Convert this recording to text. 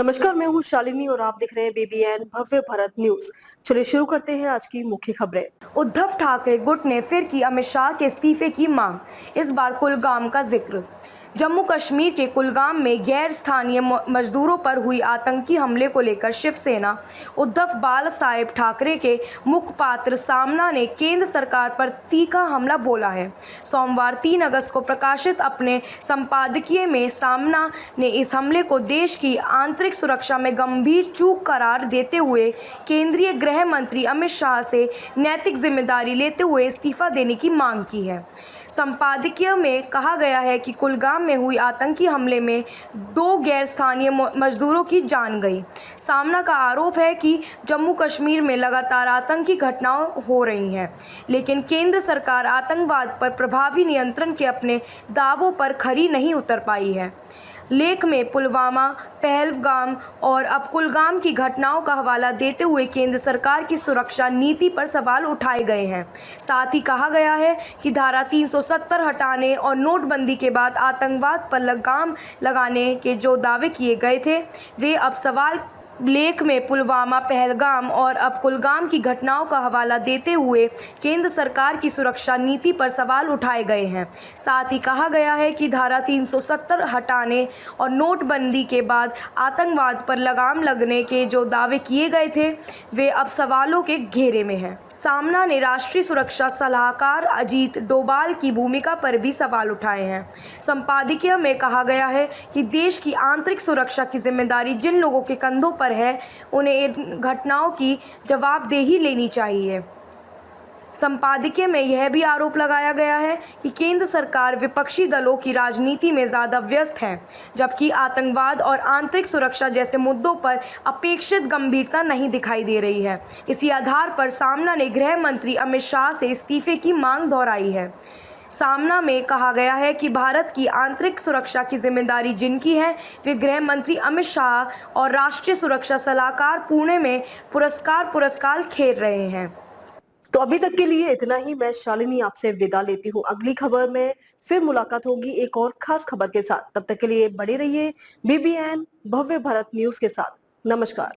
नमस्कार, मैं हूँ शालिनी और आप देख रहे हैं BBN भव्य भारत न्यूज। चलिए शुरू करते हैं आज की मुख्य खबरें। उद्धव ठाकरे गुट ने फिर की अमित शाह के इस्तीफे की मांग, इस बार कुलगाम का जिक्र। जम्मू कश्मीर के कुलगाम में गैर स्थानीय मजदूरों पर हुई आतंकी हमले को लेकर शिवसेना उद्धव बाला साहेब ठाकरे के मुखपात्र सामना ने केंद्र सरकार पर तीखा हमला बोला है। सोमवार 3 अगस्त को प्रकाशित अपने संपादकीय में सामना ने इस हमले को देश की आंतरिक सुरक्षा में गंभीर चूक करार देते हुए केंद्रीय गृह मंत्री अमित शाह से नैतिक जिम्मेदारी लेते हुए इस्तीफा देने की मांग की है। संपादकीय में कहा गया है कि कुलगाम में हुई आतंकी हमले में 2 गैर स्थानीय मजदूरों की जान गई। सामना का आरोप है कि जम्मू कश्मीर में लगातार आतंकी घटनाएं हो रही हैं, लेकिन केंद्र सरकार आतंकवाद पर प्रभावी नियंत्रण के अपने दावों पर खरी नहीं उतर पाई है। लेख में पुलवामा, पहलगाम और अब कुलगाम की घटनाओं का हवाला देते हुए केंद्र सरकार की सुरक्षा नीति पर सवाल उठाए गए हैं। साथ ही कहा गया है कि धारा 370 हटाने और नोटबंदी के बाद आतंकवाद पर लगाम लगाने के जो दावे किए गए थे, वे अब सवाल। लेख में पुलवामा, पहलगाम और अब कुलगाम की घटनाओं का हवाला देते हुए केंद्र सरकार की सुरक्षा नीति पर सवाल उठाए गए हैं। साथ ही कहा गया है कि धारा 370 हटाने और नोटबंदी के बाद आतंकवाद पर लगाम लगने के जो दावे किए गए थे, वे अब सवालों के घेरे में हैं। सामना ने राष्ट्रीय सुरक्षा सलाहकार अजीत डोभाल की भूमिका पर भी सवाल उठाए हैं। संपादकीय में कहा गया है कि देश की आंतरिक सुरक्षा की जिम्मेदारी जिन लोगों के कंधों पर है, उन्हें इन घटनाओं की जवाबदेही लेनी चाहिए। संपादकीय में यह भी आरोप लगाया गया है कि केंद्र सरकार विपक्षी दलों की राजनीति में ज़्यादा व्यस्त है, जबकि आतंकवाद और आंतरिक सुरक्षा जैसे मुद्दों पर अपेक्षित गंभीरता नहीं दिखाई दे रही है। इसी आधार पर सामना ने गृह मंत्री अमित शाह से इस्तीफे की मांग दोहराई है। सामना में कहा गया है कि भारत की आंतरिक सुरक्षा की जिम्मेदारी जिनकी है, वे गृह मंत्री अमित शाह और राष्ट्रीय सुरक्षा सलाहकार पुणे में पुरस्कार खेल रहे हैं। तो अभी तक के लिए इतना ही। मैं शालिनी आपसे विदा लेती हूँ। अगली खबर में फिर मुलाकात होगी एक और खास खबर के साथ। तब तक के लिए बने रहिए BBN भव्य भारत न्यूज के साथ। नमस्कार।